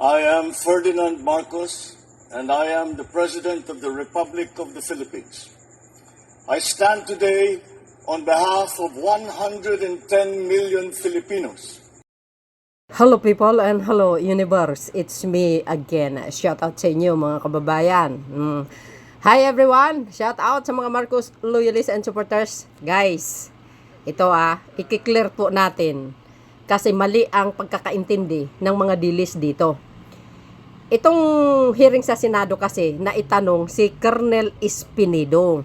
I am Ferdinand Marcos, and I am the President of the Republic of the Philippines. I stand today on behalf of 110 million Filipinos. Hello people and hello universe, it's me again. Shout out sa inyo mga kababayan. Hi everyone, shout out sa mga Marcos loyalists and supporters. Guys, ito i-clear po natin kasi mali ang pagkakaintindi ng mga dilis dito. Itong hearing sa Senado kasi na itanong si Colonel Espinedo.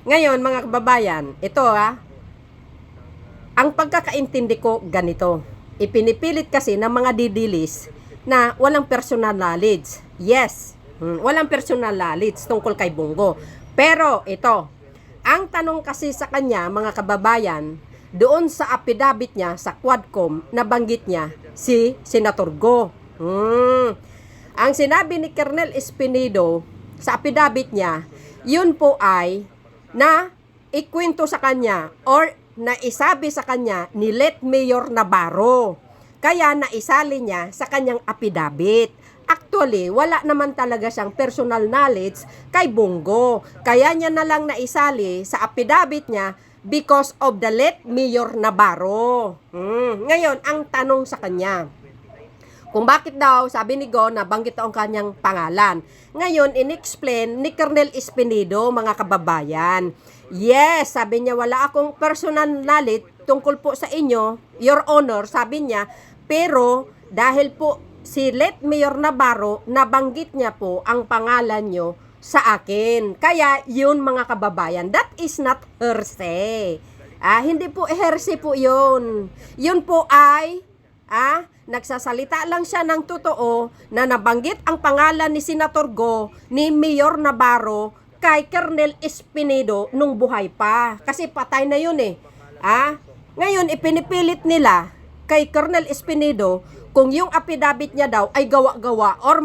Ngayon mga kababayan, ito ang pagkakaintindi ko ganito. Ipinipilit kasi ng mga didilis na walang personal knowledge. Yes, walang personal knowledge tungkol kay Bongo. Pero ito, ang tanong kasi sa kanya mga kababayan, doon sa affidavit niya sa Quadcom, nabanggit niya si Senator Go. Ang sinabi ni Colonel Espinedo sa affidavit niya, yun po ay na ikwento sa kanya or na isabi sa kanya ni Let Mayor Navarro. Kaya naisali niya sa kanyang affidavit. Actually, wala naman talaga siyang personal knowledge kay Bongo. Kaya niya na lang naisali sa affidavit niya because of the Let Mayor Navarro. Ngayon, ang tanong sa kanya, kung bakit daw, sabi ni Go, nabanggit ang kanyang pangalan. Ngayon, in-explain ni Colonel Espinedo, mga kababayan. Yes, sabi niya, wala akong personal knowledge tungkol po sa inyo, Your Honor, sabi niya. Pero, dahil po si Let Mayor Navarro, nabanggit niya po ang pangalan nyo sa akin. Kaya, yun mga kababayan, that is not hearsay. Hindi po hearsay po yun. Yun po ay nagsasalita lang siya ng totoo na nabanggit ang pangalan ni Senator Go, ni Mayor Navarro, kay Colonel Espinedo nung buhay pa. Kasi patay na yun Ngayon, ipinipilit nila kay Colonel Espinedo kung yung affidavit niya daw ay gawa-gawa or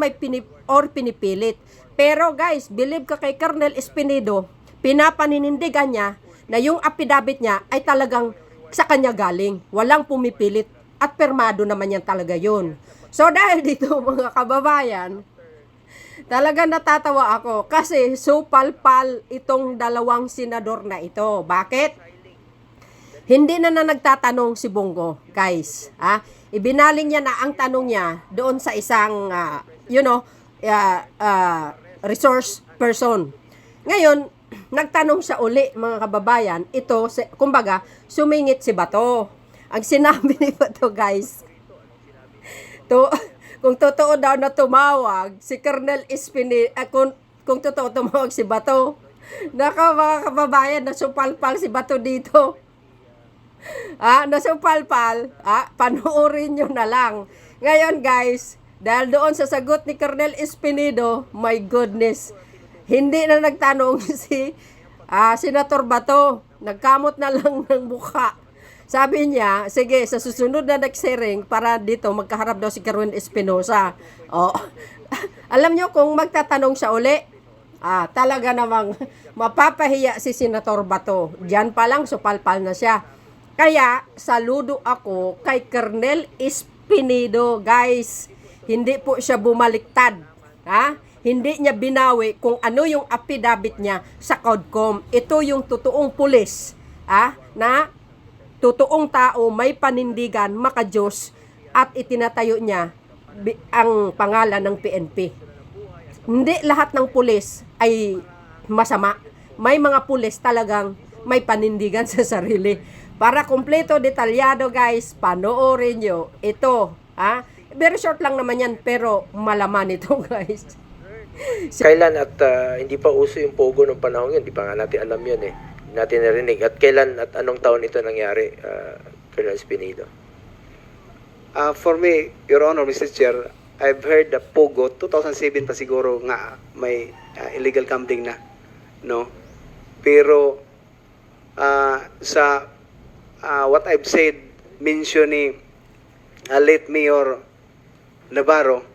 pinipilit. Pero guys, believe ka kay Colonel Espinedo, pinapaninindigan niya na yung affidavit niya ay talagang sa kanya galing. Walang pumipilit. At permado naman yan talaga yun. So dahil dito mga kababayan, talaga natatawa ako kasi supalpal itong dalawang senador na ito. Bakit? Hindi na nagtatanong si Bongo, guys. Ibinaling niya na ang tanong niya doon sa isang, resource person. Ngayon, nagtanong siya uli mga kababayan, ito, kumbaga, sumingit si Bato. Ang sinabi ni Bato, guys, kung totoo daw na tumawag si Colonel Espinedo, kung totoo tumawag si Bato, mga kababayan, nasupalpal si Bato dito. Nasupalpal, panoorin nyo na lang. Ngayon, guys, dahil doon sa sagot ni Colonel Espinedo, my goodness, hindi na nagtanong si Senator Bato, nagkamot na lang ng mukha. Sabi niya, sige, sa susunod na nag-sharing, para dito magkaharap daw si Kerwin Espinosa. Alam nyo kung magtatanong siya uli, talaga namang mapapahiya si Senator Bato. Diyan pa lang, supalpal na siya. Kaya, saludo ako kay Colonel Espinedo, guys. Hindi po siya bumaliktad. Hindi niya binawi kung ano yung affidavit niya sa Quadcom. Ito yung totoong pulis, na totoong tao, may panindigan, makadiyos, at itinatayo niya ang pangalan ng PNP. Hindi lahat ng pulis ay masama. May mga pulis talagang may panindigan sa sarili. Para kumpleto, detalyado guys, panoorin nyo. Ito, very short lang naman yan, pero malaman ito guys. Kailan at hindi pa uso yung pogo ng panahon yun, di pa nga natin alam yun natin narinig. At kailan at anong taon ito nangyari, Colonel Espinedo? For me, Your Honor, Mr. Chair, I've heard the Pogo, 2007 pa siguro nga may illegal gambling na, no? Pero sa what I've said, mention ni late Mayor Navarro,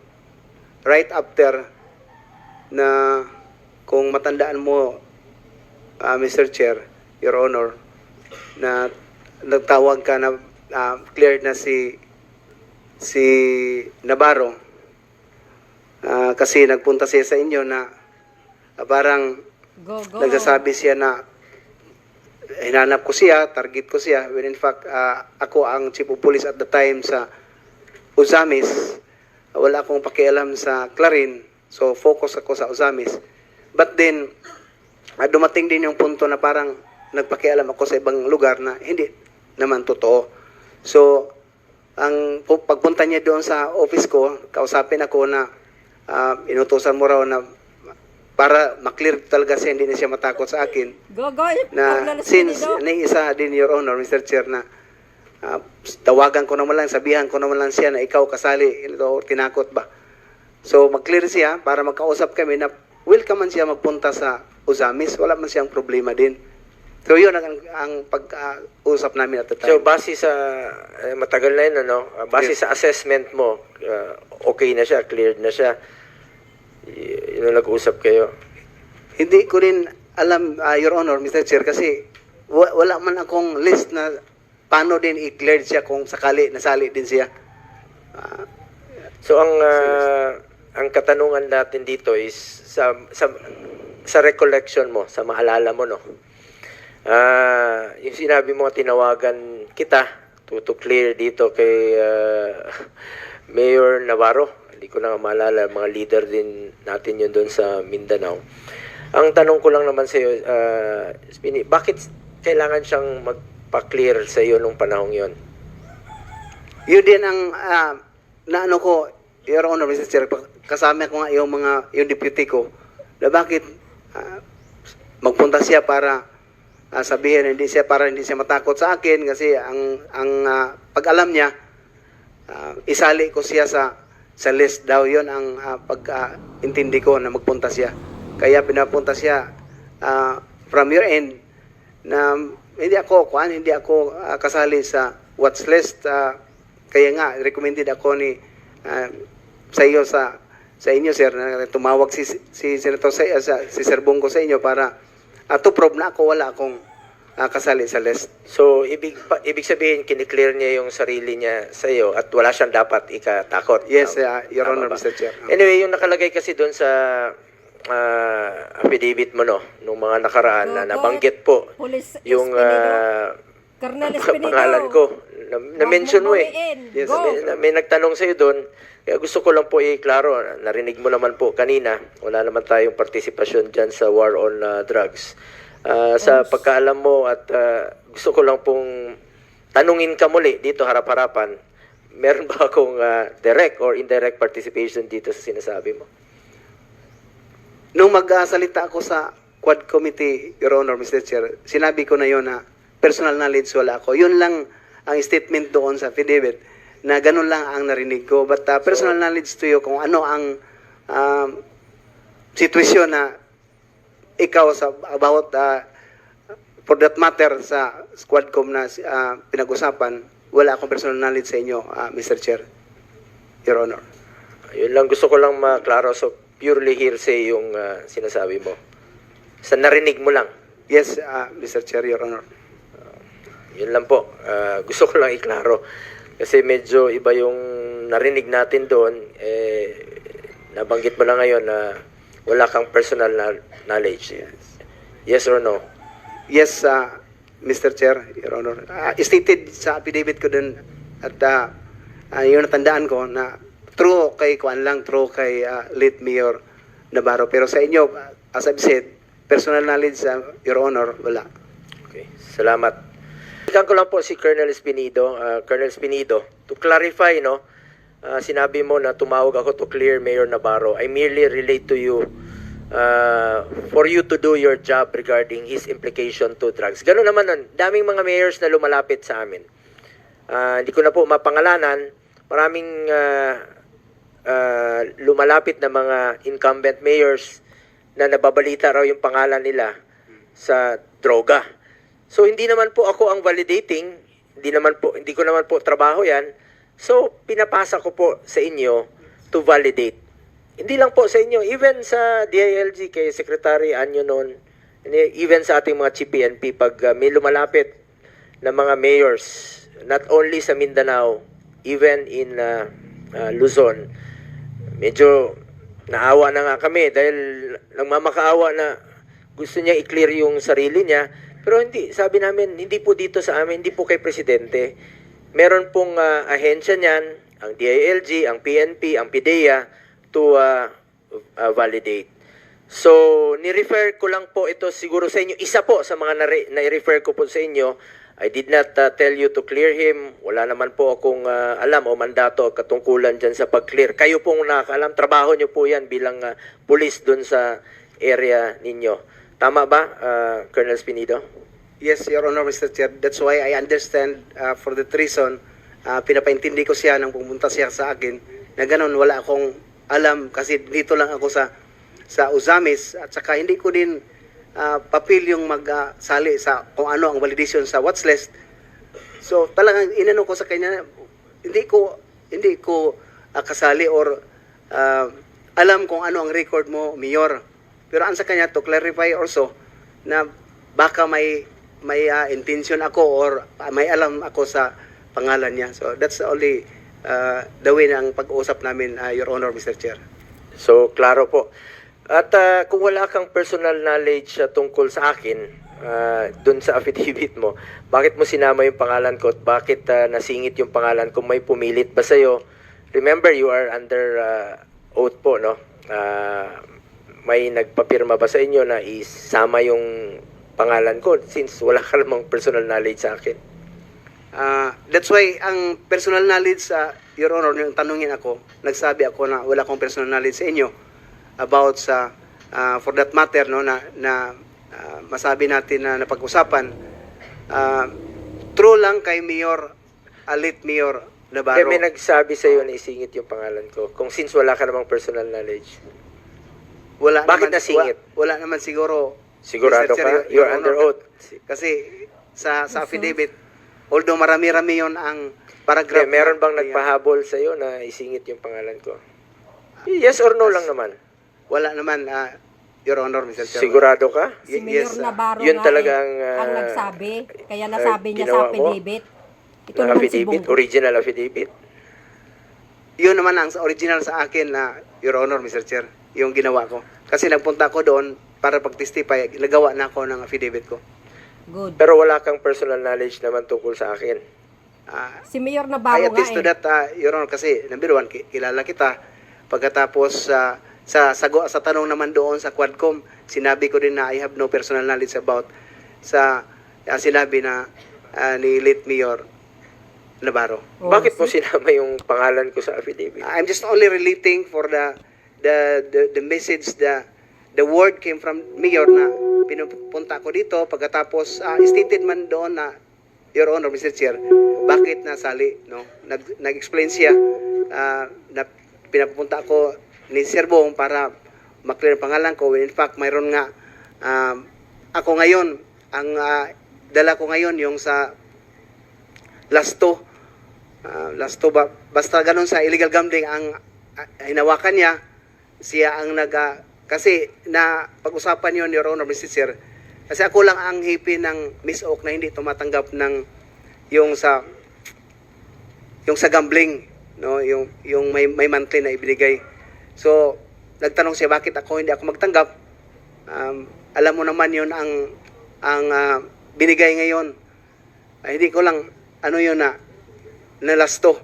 right after na, kung matandaan mo, Mr. Chair, Your Honor, na nagtawag ka na cleared na si Navarro kasi nagpunta siya sa inyo na parang Go, go. nagsasabi siya na hinanap ko siya, target ko siya. When in fact, ako ang chief of police at the time sa Uzamis. Wala akong pakialam sa Clarin. So, focus ako sa Uzamis. But then, dumating din yung punto na parang nagpakialam ako sa ibang lugar na hindi naman totoo. So, ang pagpunta niya doon sa office ko, kausapin ako na inutusan mo raw na para maklear talaga siya, hindi na siya matakot sa akin. Go, go. Na since naiisa din, Your Honor, Mr. Chair, na tawagan ko naman lang, sabihan ko naman lang siya na ikaw kasali, ito, tinakot ba? So, mag-clear siya para magkausap kami na welcome man siya magpunta sa Uzamis, wala man siyang problema din. So, yun ang pag-usap namin at the So time. base sa matagal na yun, ano? Base Yes. sa assessment mo, okay na siya, cleared na siya. Yun ang nag-usap kayo. Hindi ko rin alam, Your Honor, Mr. Chair, kasi wala man akong list na paano din i-clear siya kung sakali nasali din siya. So ang katanungan natin dito is sa recollection mo, sa maalala mo, no. Yung sinabi mo tinawagan kita to clear dito kay Mayor Navarro. Hindi ko na maalala, mga leader din natin yun doon sa Mindanao. Ang tanong ko lang naman sa iyo, Spini, bakit kailangan siyang magpa-clear sa iyo nung panahong yon? Yun din ang naano ko, Your Honor, Mr. Chair, kasama ko nga yung deputy ko, na bakit magpunta siya para sabihin hindi siya matakot sa akin kasi ang pag-alam niya, isali ko siya sa list daw. Yon ang pag-intindi ko na magpunta siya. Kaya pinapunta siya from your end na hindi ako kasali sa watch list. Kaya nga recommended ako ni sa inyo sir na tumawag si Senator si Sir Bongo sa inyo para to prove na wala akong kasali sa list. So, ibig sabihin, kiniklear niya yung sarili niya sa iyo at wala siyang dapat ikatakot. Yes, Your Tama Honor, ba? Mr. Chair. Anyway, yung nakalagay kasi doon sa affidavit mo, no, nung mga nakaraan na nabanggit po Police yung Colonel Espinido. pangalan ko. Na-mention mo eh. Yes, Go. May nagtanong sa'yo doon. Kaya gusto ko lang po i-klaro. Narinig mo naman po kanina. Wala naman tayong partisipasyon dyan sa war on drugs. Sa pagkaalam mo at gusto ko lang pong tanungin ka muli dito harap-harapan. Meron ba akong direct or indirect participation dito sa sinasabi mo? Nung magsalita ako sa Quad Committee, Your Honor, Mr. Chair, sinabi ko na yon na personal knowledge wala ako. Yun lang ang statement doon sa affidavit na ganun lang ang narinig ko. But personal knowledge to you kung ano ang sitwasyon na ikaw about for that matter sa Squadcom na pinag-usapan, wala akong personal knowledge sa inyo, Mr. Chair, Your Honor. Yun lang gusto ko lang maklaro. So, purely hearsay yung sinasabi mo. Sa narinig mo lang. Yes, Mr. Chair, Your Honor. Yun lang po. Gusto ko lang iklaro. Kasi medyo iba yung narinig natin doon. Nabanggit mo lang ngayon na wala kang personal knowledge. Yes or no? Yes, Mr. Chair, Your Honor. Stated sa affidavit ko dun at yung natandaan ko na true kay late Mayor Navarro. Pero sa inyo, as I've said, personal knowledge, Your Honor, wala. Okay. Salamat. Ikan ko lang po si Colonel Espinido. Colonel Espinido, to clarify, no, sinabi mo na tumawag ako to clear Mayor Navarro. I merely relate to you for you to do your job regarding his implication to drugs. Ganun naman nun. Daming mga mayors na lumalapit sa amin. Hindi ko na po mapangalanan. Maraming lumalapit na mga incumbent mayors na nababalita raw yung pangalan nila sa droga. So hindi naman po ako ang validating, hindi ko naman po trabaho 'yan. So pinapasa ko po sa inyo to validate. Hindi lang po sa inyo, even sa DILG kay Secretary Anyo noon, even sa ating mga Chief PNP pag may lumalapit na mga mayors, not only sa Mindanao, even in Luzon, medyo naawa na nga kami dahil nagmamakaawa na gusto niya i-clear yung sarili niya. Pero hindi, sabi namin, hindi po dito sa amin, hindi po kay Presidente. Meron pong ahensya niyan, ang DILG, ang PNP, ang PIDEA, to validate. So, ni-refer ko lang po ito siguro sa inyo. Isa po sa mga na-refer ko po sa inyo. I did not tell you to clear him. Wala naman po akong alam o mandato katungkulan dyan sa pag-clear. Kayo pong nakakaalam, trabaho nyo po yan bilang police dun sa area ninyo. Tama ba, Colonel Spinido? Yes, Your Honor, Mr. Chair. That's why I understand for that reason, pinapaintindi ko siya nang pumunta siya sa akin na ganun, wala akong alam kasi dito lang ako sa Uzamis at saka hindi ko din papil yung magsali sa kung ano ang validation sa watch list. So talagang inano ko sa kanya, hindi ko kasali or alam kung ano ang record mo, Mayor. Pero ang sa kanya to clarify also na baka may intention ako or may alam ako sa pangalan niya. So that's only the way ng pag-uusap namin, Your Honor, Mr. Chair. So, klaro po. At kung wala kang personal knowledge tungkol sa akin, dun sa affidavit mo, bakit mo sinama yung pangalan ko at bakit nasingit yung pangalan ko? May pumilit ba sa'yo? Remember, you are under oath po, no? May nagpapirma ba sa inyo na isama yung pangalan ko since wala ka namang personal knowledge sa akin? That's why ang personal knowledge, Your Honor, yung tanungin ako, nagsabi ako na wala akong personal knowledge sa inyo about sa for that matter, no, na masabi natin na napag-usapan. True lang kay Mayor Alit Mayor Navarro. May nagsabi sa iyo na isingit yung pangalan ko kung since wala ka namang personal knowledge. Bakit nasingit? Wala naman siguro. Sigurado Mr. Chair, ka? You're Your under Honor, oath. Kasi sa affidavit, although marami-rami yon ang paragraph. Meron bang nagpahabol sa iyo na isingit yung pangalan ko? Yes or no lang naman? Wala naman, Your Honor, Mr. Chair. Sigurado ka? Si Mayor Navarro yun nga talaga ang nagsabi. Kaya nasabi niya ginawa sa mo? affidavit. Ito Ng naman si affidavit, Bongo. original affidavit. Yun naman ang original sa akin na Your Honor, Mr. Chair, yung ginawa ko. Kasi nagpunta ako doon para pag-testify, nagawa na ako ng affidavit ko. Good. Pero wala kang personal knowledge naman tungkol sa akin. Si Mayor I Navarro nga attest to that, Your Honor, kasi number one, kilala kita. Pagkatapos sa tanong naman doon sa Quadcom, sinabi ko din na I have no personal knowledge about sa sinabi na ni late Mayor Navarro. Oh, Bakit mo sinama yung pangalan ko sa affidavit? I'm just only relating for the message, the word came from Mayor na pinupunta ko dito. Pagkatapos stated man doon na, Your Honor, Mr. Chair, bakit nasali, no? Nag-explain siya na pinapunta ko ni Sir Bong para maklear pangalan ko. In fact, mayroon nga ako ngayon, ang dala ko ngayon yung sa Lasto ba, basta ganun sa illegal gambling ang hinawakan niya, siya ang kasi na pag-usapan yon, Your Honor, Mr. Chair, kasi ako lang ang hipi ng Miss Oak na hindi tumatanggap ng yung sa gambling, no, yung may monthly na ibinigay. So nagtanong siya bakit hindi ako magtanggap. Alam mo naman yun ang binigay ngayon. Hindi ko lang ano yun na Lasto.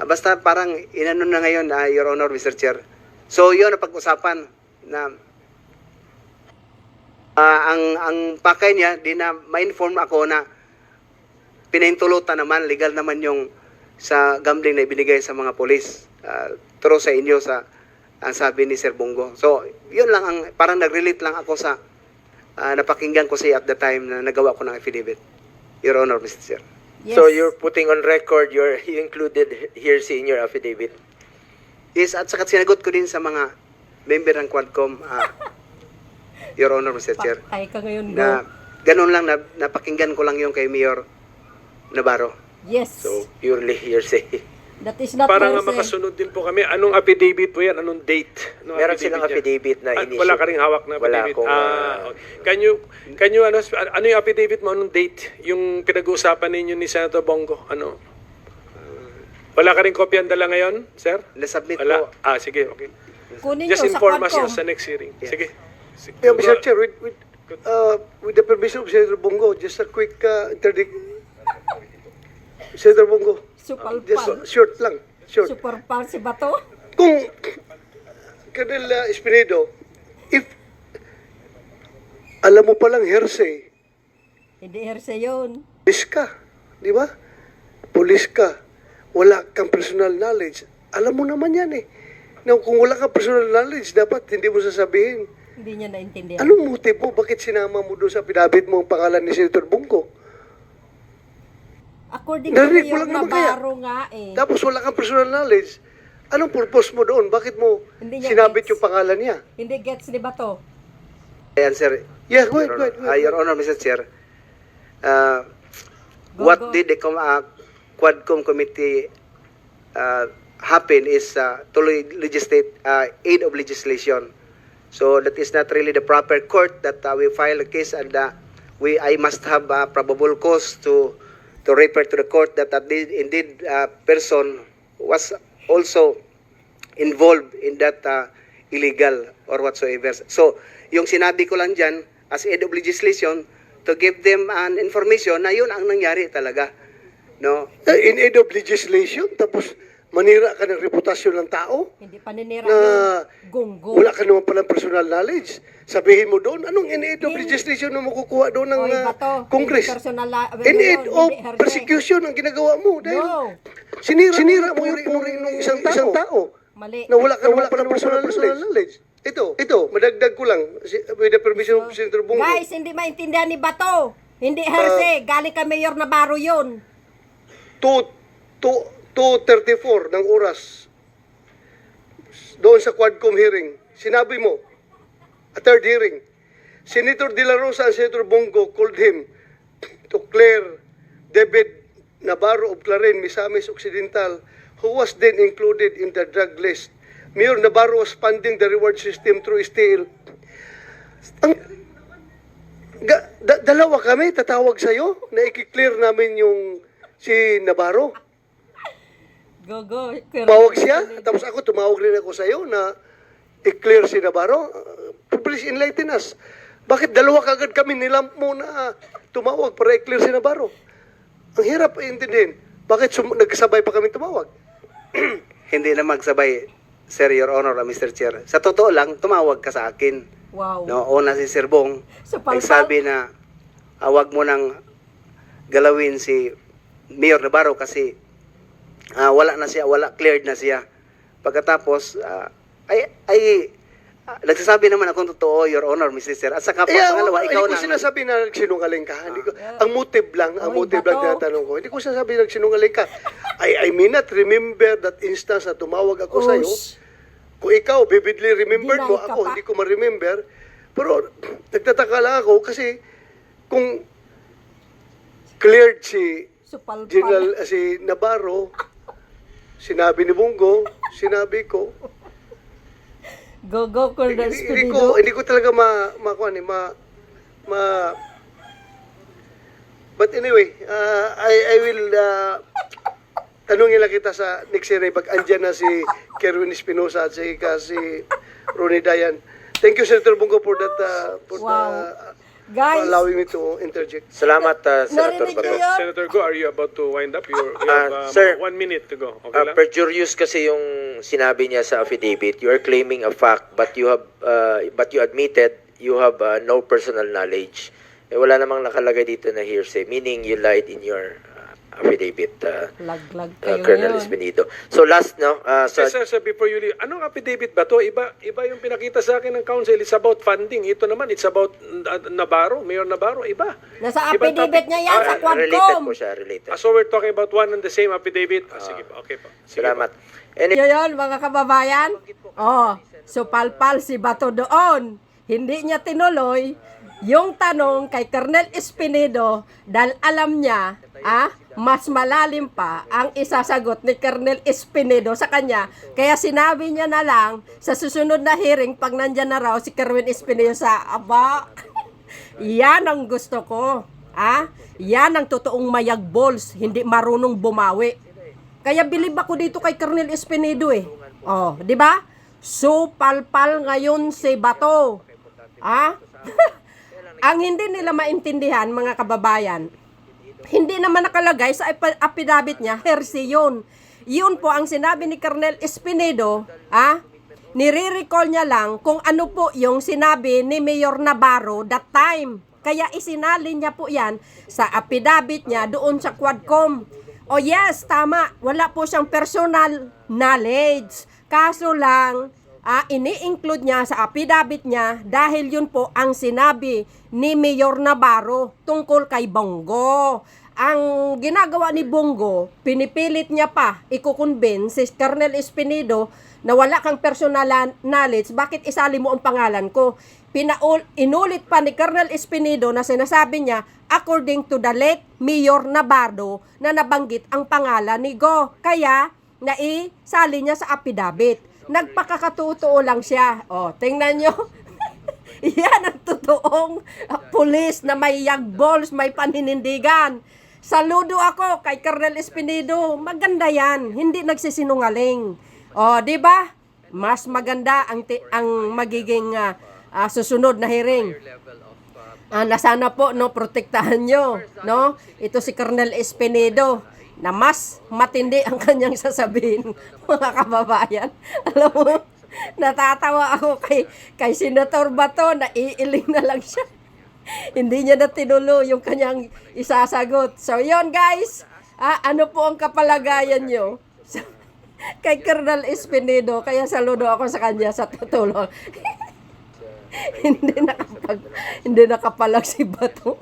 Basta parang inano na ngayon, Your Honor, Mr. Chair. So yun ang pag-usapan na ang pakay niya, di na ma-inform ako na pinahintulutan naman, legal naman yung sa gambling na ibinigay sa mga polis. True sa inyo sa ang sabi ni Sir Bongo. So yun lang, parang nag-relate lang ako sa napakinggan ko siya at the time na nagawa ko ng affidavit, Your Honor, Mr. Chair. Yes. So you're putting on record, you included here in your affidavit. Yes, at saka sinagot ko din sa mga member ng Quadcom, Your Honor, Mr. Chair, Patay ka ngayon, na ganun lang, napakinggan ko lang yung kay Mayor Navarro. Yes. So purely hearsay. That is not Para nga hearsay. makasunod din po kami, anong affidavit po yan? Anong date? No, Meron silang niya? affidavit na initial. Wala ka ring hawak na Wala affidavit? akong, Can you ano yung affidavit mo? Anong date? Yung pinag-uusapan ninyo ni Senator Bongo? Ano? Wala ka ring kopya ang dala ngayon, sir? Na-submit Wala? ko. Sige, okay. Kunin Just nyo sa inform us Quadcom. sa next hearing. Sige. Yeah, Mr. Chair, with the permission of Senator Bongo, just a quick interdict. Senator Bongo, just Supalpal. short lang. Short. Superpal si Bato. Kung Colonel Espinedo, if alam mo palang hearsay, Hindi herse yun. pulis ka, di ba? Pulis ka, wala kang personal knowledge. Alam mo naman yan eh. Na kung wala kang personal knowledge, dapat hindi mo sasabihin. Hindi niya naintindihan. Anong motive mo? Bakit sinama mo doon sa pinabit mo ang pangalan ni Senator Bongo? According to Narinig mo Mayor lang naman kaya. Navarro nga eh. Tapos wala kang personal knowledge. Anong purpose mo doon? Bakit mo Hindi niya sinabit gets. yung pangalan niya? Hindi gets ni Bato. Ayan, sir. Yeah, go ahead, go ahead. Go ahead. Your Honor, Mr. Chair, Go, what go. did the Quadcom committee happen is to legislate aid of legislation. So that is not really the proper court that we file a case, and I must have probable cause to refer to the court that indeed person was also involved in that illegal or whatsoever. So yung sinabi ko lang dyan as aid of legislation to give them an information na yun ang nangyari talaga. No? In aid of legislation, tapos manira ka ng reputasyon ng tao Hindi paninira na yung gunggo. wala ka naman palang personal knowledge. Sabihin mo doon, anong in aid of legislation na makukuha doon ng Oy, Bato, Congress? hindi personal In aid of hindi herse. persecution ang ginagawa mo dahil No. sinira mo yung isang tao. Mali. Na wala ka naman palang personal knowledge. Ito, madagdag ko lang, with the permission of Senator Bongo. Guys, hindi maintindihan ni Bato. Hindi herse. Galing kay Mayor Navarro yun. 2:34 ng oras doon sa Quadcom hearing, sinabi mo, a third hearing, Senator De La Rosa and Senator Bongo called him to clear David Navarro of Clarin, Misamis Occidental, who was then included in the drug list. Mayor Navarro was funding the reward system through STL. Dalawa kami tatawag sa'yo na i-clear namin yung si Navarro. Go, go. Tumawag siya, tapos ako tumawag rin ako sa'yo na i-clear si Navarro. Please enlighten us. Bakit dalawa kagad kami nilamp mo na tumawag para i-clear si Navarro? Ang hirap intindihin. Bakit nagsabay pa kami tumawag? Hindi na magsabay, Sir, Your Honor, Mr. Chair. Sa totoo lang, tumawag ka sa akin. Wow. No, una si Sir Bong, Sa palpal. nagsabi na wag mo nang galawin si Mayor Navarro kasi wala na siya, cleared na siya. Pagkatapos, nagsasabi naman akong totoo, Your Honor, Mr. Sir. At saka pangalawa, ikaw hindi ko na. sinasabi na nagsinungaling ka. Ang motive lang, Oy, lang Bato. tinatanong ko. Hindi ko sinasabi na nagsinungaling ka. I may not remember that instance na tumawag ako sa'yo. Ush. Kung ikaw, vividly remembered mo, Deny ka ako pa. hindi ko ma-remember. Pero nagtataka lang ako kasi kung cleared si Supalpal. General si Navarro, sinabi ni Bongo, sinabi ko, Go, go, Colonel Espinido. hindi ko talaga but anyway, I will tanungin lang kita sa next hearing pag andyan na si Kerwin Espinosa at si Ronnie Dayan. Thank you, Senator Bongo, for that Wow. Guys, allowing me to interject. Salamat, Senator Narinig niyo Bato. yun? Senator Go, are you about to wind up? You have Sir, 1 minute to go. Okay lang? Perjurious kasi yung sinabi niya sa affidavit. You are claiming a fact, but you admitted you have no personal knowledge. Wala namang nakalagay dito na hearsay, meaning you lied in your affidavit, lag-lag kayo Colonel yun. Espinido. So last, no, Sir, before you leave, anong affidavit ba to? Iba yung pinakita sa akin ng council. It's about funding. Ito naman, it's about Navarro, Mayor Navarro. Iba. Nasa Ibang affidavit topic. niya yan sa related Quadcom. po siya, related. So we're talking about one and the same affidavit. Sige pa, okay pa. Sige Salamat. pa. Anyway, Yun, mga kababayan. Oh, so palpal si Bato doon. Hindi niya tinuloy yung tanong kay Colonel Espinido dahil alam niya, mas malalim pa ang isasagot ni Colonel Espinido sa kanya. Kaya sinabi niya na lang sa susunod na hearing pag nandyan na raw si Colonel Espinido sa yan ang gusto ko. Yan ang totoong mayag balls, hindi marunong bumawi. Kaya bilib ako dito kay Colonel Espinido eh. Oh, di ba? Supalpal ngayon si Bato. Ah? Ang hindi nila maintindihan, mga kababayan, hindi naman nakalagay sa affidavit niya, hearsay yun. Yun po ang sinabi ni Colonel Espinedo, nire-recall niya lang kung ano po yung sinabi ni Mayor Navarro that time. Kaya isinalin niya po yan sa affidavit niya doon sa Quadcom. O yes, tama, wala po siyang personal knowledge. Kaso lang, ini-include niya sa affidavit niya dahil yun po ang sinabi ni Mayor Navarro tungkol kay Bongo. Ang ginagawa ni Bongo, pinipilit niya pa i-convince si Colonel Espinedo na wala kang personal knowledge, bakit isali mo ang pangalan ko? Inulit pa ni Colonel Espinedo na sinasabi niya, according to the late Mayor Navarro, na nabanggit ang pangalan ni Go. Kaya, naisali niya sa affidavit. Nagpakakatotoo lang siya. O, tingnan nyo. Yan ang totoong pulis na may yagballs, may paninindigan. Saludo ako kay Colonel Espinedo. Maganda yan. Hindi nagsisinungaling. O, di ba? Mas maganda ang magiging susunod na hearing. Na sana po no protektahan nyo, no? Ito si Colonel Espinedo na mas matindi ang kanyang sasabihin, mga kababayan. Alam mo, natatawa ako kay Senator Bato, naiiling na lang siya. Hindi niya na tinulo yung kanyang isasagot. So, yon guys, ano po ang kapalagayan nyo kay Colonel Espinedo? Kaya saludo ako sa kanya sa tutulong. hindi nakapalag si Bato.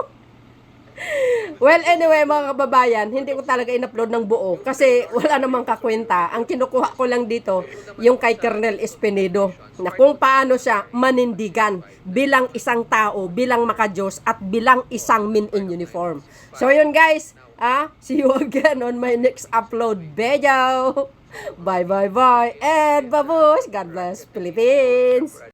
Well, anyway, mga kababayan, hindi ko talaga in-upload ng buo kasi wala namang kakwenta. Ang kinukuha ko lang dito, yung kay Colonel Espinedo, na kung paano siya manindigan bilang isang tao, bilang makajos, at bilang isang men in uniform. So, yun guys, see you again on my next upload video. Bye, and babush. God bless Philippines.